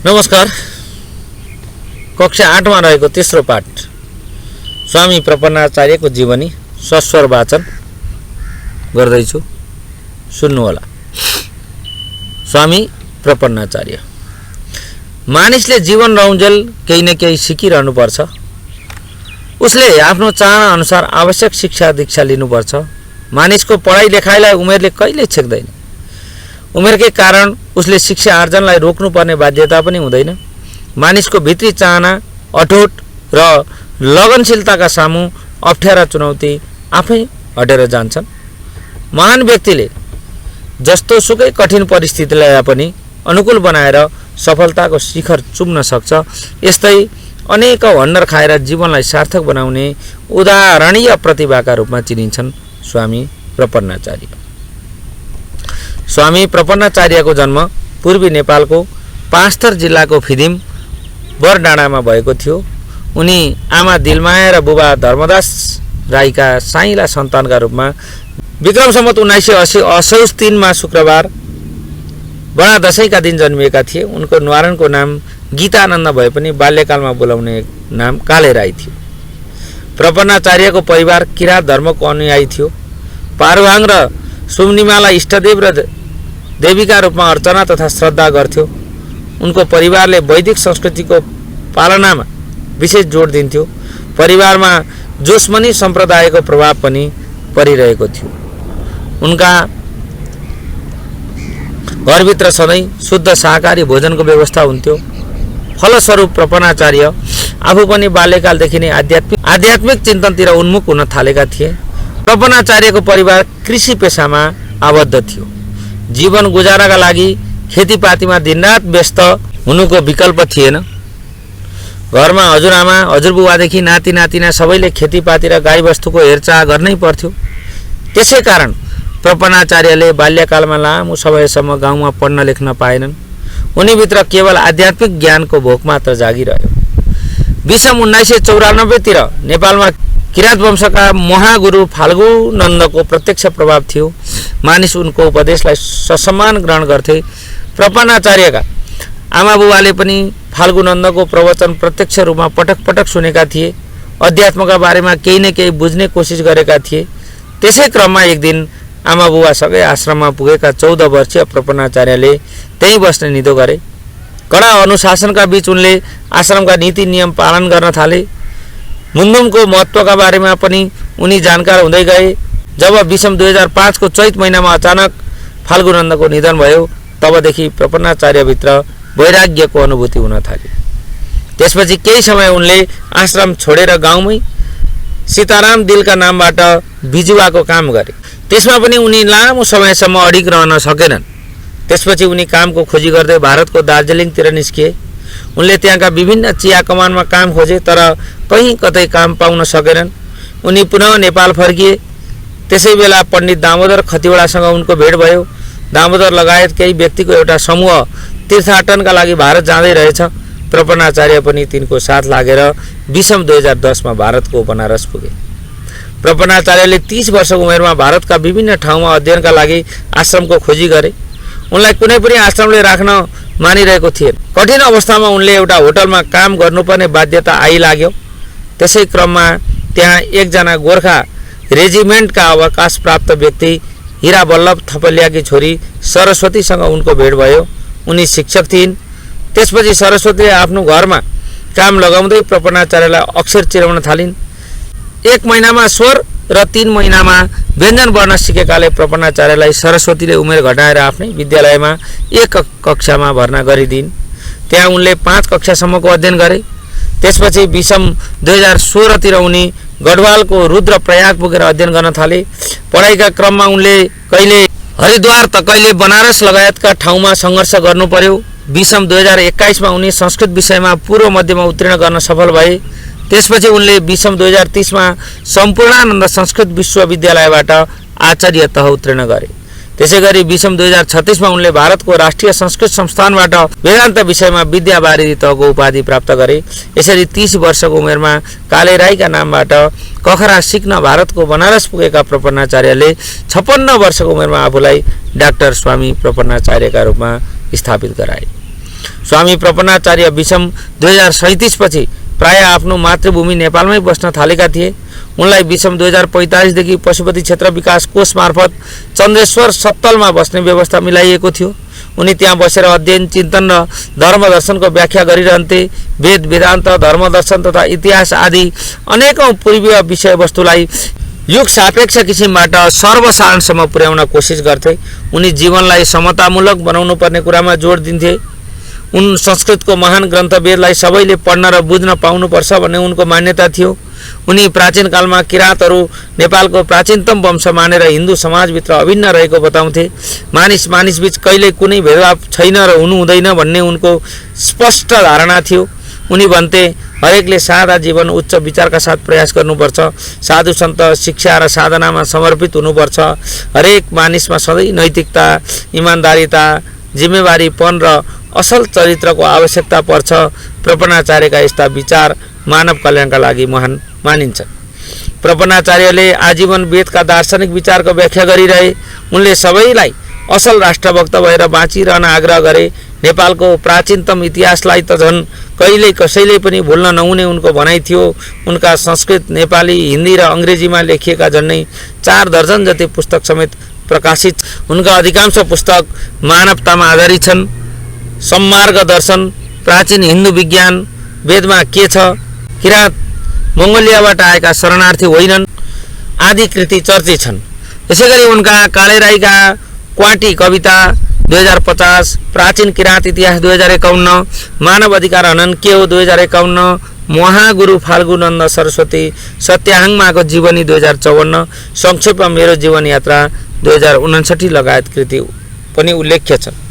नमस्कार। कक्षा 8 में रहेको तेस्रो पाठ स्वामी प्रपन्नाचार्यको जीवनी सस्वर वाचन गर्दैछु, सुन्नुहोला। स्वामी प्रपन्नाचार्य। मानिसले जीवन रहुन्जेल केही न केही सिकिरहनुपर्छ। उसले आफ्नो चाहना अनुसार आवश्यक शिक्षा दीक्षा लिनुपर्छ। मानिसको पढाइ लेखाइलाई उमेरले कहिले छेक्दैन। उमेरकै कारण उसले शिक्षा आर्जनलाई रोक्नुपर्ने बाध्यता पनि हुँदैन। मानिसको भित्री चाहना, अठोट र लगनशीलताका सामु अप्ठ्यारा चुनौती आफै हटेर जान्छन्। महान व्यक्तिले जस्तो सुकै कठिन परिस्थितिलाई पनि अनुकूल बनाएर सफलताको शिखर चुम्न सक्छ। यस्तै अनेकौं हन्नर खाएर जीवनलाई सार्थक बनाउने उदाहरणीय प्रतिभाका रूपमा चिनिन्छन् स्वामी प्रपन्नाचार्य। स्वामी प्रपन्नाचार्यको जन्म पूर्वी नेपालको पाँचथर जिल्लाको फिदिम बरडाँडामा भएको थियो। उनी आमा दिलमाया र बुबा धर्मदास राईका साइला सन्तानका रूपमा विक्रम सम्वत 1980 असौज 3 मा शुक्रबार बडा दशैंका दिन जन्मिएका थिए। उनको न्वारानको नाम गीतानन्द भए पनि बाल्यकालमा बोलाउने नाम काले राई थियो। प्रपन्नाचार्यको परिवार किराँत धर्मको अनुयायी थियो। पारुहाङ र सुम्निमालाई इष्टदेव र देवीका रूपमा अर्चना तथा श्रद्धा गर्थ्यो। उनको परिवारले वैदिक संस्कृतिको पालनामा विशेष जोड दिन्थ्यो। परिवारमा जोसमनी सम्प्रदायको प्रभाव पनि परिरहेको थियो। उनका घरभित्र सधैँ शुद्ध शाकाहारी भोजनको व्यवस्था हुन्थ्यो। फलस्वरूप प्रपन्नाचार्य आफू पनि बाल्यकालदेखि नै आध्यात्मिक चिन्तनतिर उन्मुख हुन थालेका थिए। प्रपन्नाचार्यको परिवार कृषि पेसामा आबद्ध थियो। जीवन गुजाराका लागि खेतीपातीमा दिनरात व्यस्त हुनुको विकल्प थिएन। घरमा हजुरआमा हजुरबुवादेखि नाति नातिना सबैले खेतीपाती र गाईबस्तुको हेरचाह गर्नै पर्थ्यो। त्यसै कारण प्रपन्नाचार्यले बाल्यकालमा लामो समयसम्म गाउँमा पढ्न लेख्न पाएनन्। उनीभित्र केवल आध्यात्मिक ज्ञानको भोक मात्र जागिरह्यो। विषम 1994 तिर नेपालमा किराँत वंशका महागुरु फाल्गु नन्दको प्रत्यक्ष प्रभाव थियो। मानिस उनको उपदेशलाई ससम्मान ग्रहण गर्थे। प्रपन्नाचार्यका आमा बुबाले पनि फाल्गु नन्दको प्रवचन प्रत्यक्ष रूपमा पटक पटक सुनेका थिए। अध्यात्मका बारेमा केही न केही बुझ्ने कोसिस गरेका थिए। त्यसै क्रममा एक दिन आमा बुबासँगै आश्रममा पुगेका 14 वर्षीय प्रपन्नाचार्यले त्यही बस्ने निधो गरे। कडा अनुशासनका बीच उनले आश्रमका नीति नियम पालन गर्न थाले। मुन्दुमको महत्त्वका बारेमा पनि उनी जानकार हुँदै गए। जब विषम 2005 को चैत महिनामा अचानक फाल्गु नन्दको निधन भयो, तबदेखि प्रपन्नाचार्यभित्र वैराग्यको अनुभूति हुन थाल्यो। त्यसपछि केही समय उनले आश्रम छोडेर गाउँमै सीताराम दिलका नामबाट बिजुवाको काम गरे। त्यसमा पनि उनी लामो समयसम्म अडिग रहन सकेनन्। त्यसपछि उनी कामको खोजी गर्दै भारतको दार्जिलिङतिर निस्किए। उनले त्यहाँका विभिन्न चिया कमानमा काम खोजे, तर कहीँ कतै काम पाउन सकेनन्। उनी पुनः नेपाल फर्किए। त्यसै बेला पण्डित दामोदर खतिवडासँग उनको भेट भयो। दामोदर लगायत केही व्यक्तिको एउटा समूह तीर्थाटनका लागि भारत जाँदै रहेछ। प्रपन्नाचार्य पनि तिनको साथ लागेर विषम 2010 मा भारतको बनारस पुगे। प्रपन्नाचार्यले 30 वर्षको उमेरमा भारतका विभिन्न ठाउँमा अध्ययनका लागि आश्रमको खोजी गरे। उनलाई कुनै पनि आश्रमले राख्न मानिरहेको थिएन। कठिन अवस्थामा उनले एउटा होटलमा काम गर्नुपर्ने बाध्यता आइलाग्यो। त्यसै क्रममा त्यहाँ एकजना गोर्खा रेजिमेन्टका अवकाश प्राप्त व्यक्ति हीरा वल्लभ थपलियाकी छोरी सरस्वतीसँग उनको भेट भयो। उनी शिक्षक थिइन्। त्यसपछि सरस्वतीले आफ्नो घरमा काम लगाउँदै प्रपन्नाचार्यलाई अक्षर चिराउन थालिन्। 1 महिनामा स्वर र 3 महिनामा व्यञ्जन पढ्न सिकेकाले प्रपन्नाचार्यलाई सरस्वतीले उमेर घटाएर आफ्नै विद्यालयमा 1 कक्षामा भर्ना गरिदिन्। त्यहाँ उनले 5 कक्षासम्मको अध्ययन गरे। त्यसपछि विषम 2016 तिर उनी गढवालको रुद्रप्रयाग पुगेर अध्ययन गर्न थाले। पढाइका क्रममा उनले कहिले हरिद्वार त कहिले बनारस लगायतका ठाउँमा सङ्घर्ष गर्नु पर्यो। विषम 2021 मा उनी संस्कृत विषयमा पूर्व मध्यमा उत्तीर्ण गर्न सफल भए। त्यसपछि उनले विषम 2030 मा सम्पूर्णानन्द संस्कृत विश्वविद्यालयबाट आचार्य तह उत्तीर्ण गरे। त्यसैगरी विषम 2036 मा उनले भारतको राष्ट्रिय संस्कृत संस्थानबाट वेदान्त विषयमा विद्यावारिधि तहको उपाधि प्राप्त गरे। यसरी 30 वर्षको उमेरमा काले राईका नामबाट कखरा सिक्न भारतको बनारस पुगेका प्रपन्नाचार्यले 56 वर्षको उमेरमा आफूलाई डाक्टर स्वामी प्रपन्नाचार्यका रूपमा स्थापित गराए। स्वामी प्रपन्नाचार्य विषम 2037 पछि प्रायः आफ्नो मातृभूमि नेपालमै बस्न थालेका थिए। उनलाई विषम 2045 देखि पशुपति क्षेत्र विकास कोष मार्फत चन्द्रेश्वर सत्तलमा बस्ने व्यवस्था मिलाइएको थियो। उनी त्यहाँ बसेर अध्ययन, चिन्तन र धर्मदर्शनको व्याख्या गरिरहन्थे। वेद, वेदान्त, धर्मदर्शन तथा इतिहास आदि अनेकौं पूर्वीय विषयवस्तुलाई युग सापेक्ष किसिमबाट सर्वसाधारणसम्म पुर्याउन कोसिस गर्थे। उनी जीवनलाई समतामूलक बनाउनु पर्ने कुरामा जोड दिन्थे। उन संस्कृतको महान ग्रन्थ वेदलाई सबैले पढ्न र बुझ्न पाउनुपर्छ भन्ने उनको मान्यता थियो। उनी प्राचीन कालमा किराँतहरू नेपालको प्राचीनतम वंश मानेर हिन्दू समाजभित्र अभिन्न रहेको बताउँथे। मानिस मानिसबीच कहिल्यै कुनै भेदभाव छैन र हुनु हुँदैन भन्ने उनको स्पष्ट धारणा थियो। उनी भन्थे, हरेकले सादा जीवन उच्च विचारका साथ प्रयास गर्नुपर्छ। साधु सन्त शिक्षा र साधनामा समर्पित हुनुपर्छ। हरेक मानिसमा सधैँ नैतिकता, इमान्दारिता, जिम्मेवारीपन र असल चरित्रको आवश्यकता पर्छ। प्रपन्नाचार्यका यस्ता विचार मानव कल्याणका लागि महान मानिन्छ। प्रपन्नाचार्यले आजीवन वेदका दार्शनिक विचारको व्याख्या गरिरहे। उनले सबैलाई असल राष्ट्रभक्त भएर बाँचिरहन आग्रह गरे। नेपालको प्राचीनतम इतिहासलाई त झन् कहिल्यै कसैले पनि भुल्न नहुने उनको भनाइ थियो। उनका संस्कृत, नेपाली, हिन्दी र अङ्ग्रेजीमा लेखिएका झन्डै 4 दर्जन जति पुस्तक समेत प्रकाशित। उनका अधिकांश पुस्तक मानवतामा आधारित छन्। सम्मार्ग दर्शन, प्राचीन हिन्दू विज्ञान, वेदमा के छ, किराँत मङ्गोलियाबाट आएका शरणार्थी होइनन् आदि कृति चर्चित छन्। यसैगरी उनका काले राईका क्वाटी कविता 2050, प्राचीन किराँत इतिहास 2051, मानव अधिकार हनन के हो 2051, महागुरु फाल्गुनन्द सरस्वती सत्याहाङमाको जीवनी 2054, संक्षेपमा मेरो जीवन यात्रा 2059 लगायत कृति पनि उल्लेख्य छन्।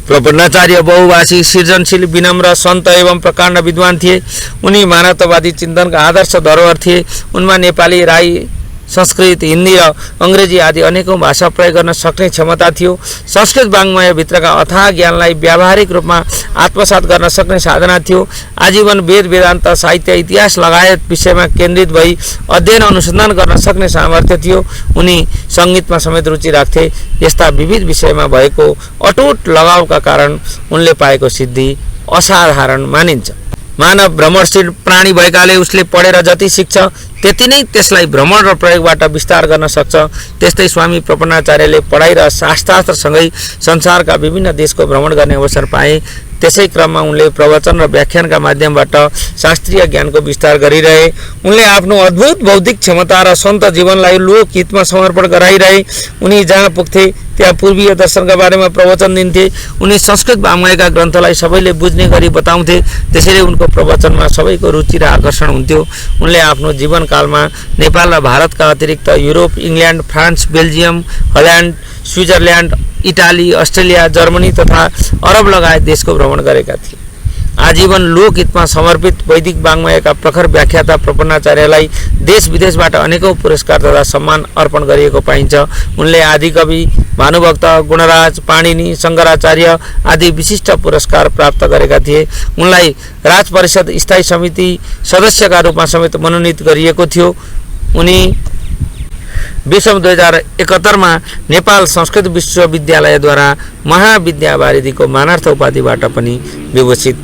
प्रपन्नाचार्य बहुभाषी, सृजनशील, विनम्र, सन्त एवं प्रकाण्ड विद्वान थिए। उनी मानवतावादी चिन्तनका आदर्श धरोहर थिए। उनमा नेपाली, राई, संस्कृत, हिन्दी र अङ्ग्रेजी आदि अनेकौं भाषा प्रयोग गर्न सक्ने क्षमता थियो। संस्कृत वाङ्मयभित्रका अथाह ज्ञानलाई व्यावहारिक रूपमा आत्मसात गर्न सक्ने साधना थियो। आजीवन वेद, वेदान्त, साहित्य, इतिहास लगायत विषयमा केन्द्रित भई अध्ययन अनुसन्धान गर्न सक्ने सामर्थ्य थियो। उनी सङ्गीतमा समेत रुचि राख्थे। यस्ता विविध विषयमा भएको अटुट लगावका कारण उनले पाएको सिद्धि असाधारण मानिन्छ। मानव भ्रमणशील प्राणी भएकाले उसले पढेर जति सिक्छ त्यति नै त्यसलाई भ्रमण र प्रयोगबाट विस्तार गर्न सक्छ। त्यस्तै स्वामी प्रपन्नाचार्यले पढाइ र शास्त्रार्थसँगै संसारका विभिन्न देशको भ्रमण गर्ने अवसर पाए। त्यसै क्रममा उनले प्रवचन र व्याख्यानका माध्यमबाट शास्त्रीय ज्ञानको विस्तार गरिरहे। उनले आफ्नो अद्भुत बौद्धिक क्षमता र सन्त जीवनलाई लोकहितमा समर्पण गराइरहे। उनी जहाँ पुग्थे त्यहाँ पूर्वीय दर्शनका बारेमा प्रवचन दिन्थे। उनी संस्कृत वाङ्मयका ग्रन्थलाई सबैले बुझ्ने गरी बताउँथे। त्यसैले उनको प्रवचनमा सबैको रुचि र आकर्षण हुन्थ्यो। उनले आफ्नो जीवनकालमा नेपाल र भारतका अतिरिक्त Europe, England, France, Belgium, Holland, Switzerland, Italy, Australia, Germany तथा अरब लगायत देशको भ्रमण गरेका थिए। आजीवन लोकहितमा समर्पित वैदिक वाङ्मयका प्रखर व्याख्याता प्रपन्नाचार्यलाई देश विदेशबाट अनेकौं पुरस्कार तथा सम्मान अर्पण गरिएको पाइन्छ। उनले आदिकवि, भानुभक्त, गुणराज, पाणिनि, शङ्कराचार्य आदि विशिष्ट पुरस्कार प्राप्त गरेका थिए। उनलाई राज परिषद स्थायी समिति सदस्यका रूपमा समेत मनोनित गरिएको थियो। उनी विषम 2071 मा नेपाल संस्कृत विश्वविद्यालयद्वारा महाविद्यावारिधिको मानार्थ उपाधिबाट पनि विभूषित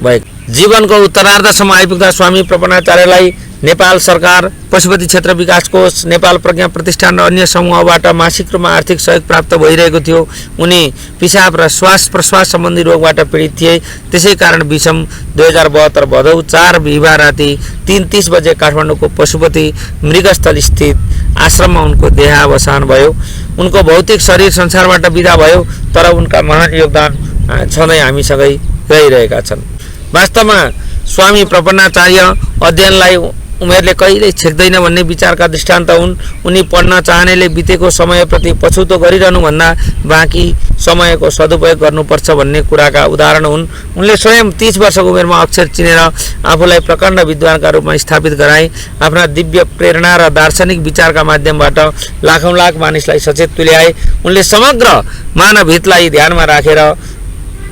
भए। जीवनको उत्तरार्धसम्म आइपुग्दा स्वामी प्रपन्नाचार्यलाई नेपाल सरकार, पशुपति क्षेत्र विकास कोष, नेपाल प्रज्ञा प्रतिष्ठान र अन्य समूहबाट मासिक रूपमा आर्थिक सहयोग प्राप्त भइरहेको थियो। उनी पिसाब र श्वास प्रश्वास सम्बन्धी रोगबाट पीडित थिए। त्यसै कारण विषम 2072 भदौ 4 बिहिबार राति 3:30 बजे काठमाडौँको पशुपति मृगस्थल स्थित आश्रममा उनको देहावसान भयो। उनको भौतिक शरीर संसारबाट विदा भयो, तर उनका महान योगदान सधैँ हामीसँगै रहिरहेका छन्। वास्तवमा स्वामी प्रपन्नाचार्य अध्ययनलाई उमेरले कहिल्यै छेक्दैन भन्ने विचारका दृष्टान्त हुन्। उनी पढ्न चाहनेले बितेको समयप्रति पछुतो गरिरहनुभन्दा बाँकी समयको सदुपयोग गर्नुपर्छ भन्ने कुराका उदाहरण हुन्। उनले स्वयं 30 वर्षको उमेरमा अक्षर चिनेर आफूलाई प्रकाण्ड विद्वानका रूपमा स्थापित गराए। आफ्ना दिव्य प्रेरणा र दार्शनिक विचारका माध्यमबाट लाखौं लाख मानिसलाई सचेत तुल्याए। उनले समग्र मानव हितलाई ध्यानमा राखेर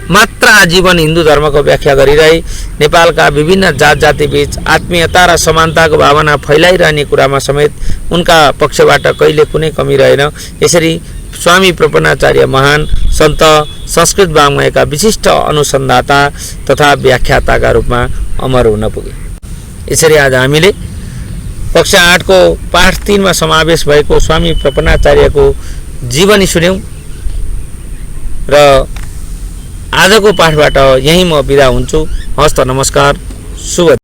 मात्र आजीवन हिन्दू धर्मको व्याख्या गरिरहे। नेपालका विभिन्न जात जातिबीच आत्मीयता र समानताको भावना फैलाइरहने कुरामा समेत उनका पक्षबाट कहिले कुनै कमी रहेन। यसरी स्वामी प्रपन्नाचार्य महान सन्त संस्कृत वाङ्मयका विशिष्ट अनुसन्धाता तथा व्याख्याताका रूपमा अमर हुन पुगे। यसरी आज हामीले कक्षा 8 को पाठ 3 मा समावेश भएको स्वामी प्रपन्नाचार्यको जीवनी सुन्यौं र आजको पाठबाट यही म बिदा हुन्छु। हस्त नमस्कार, शुभ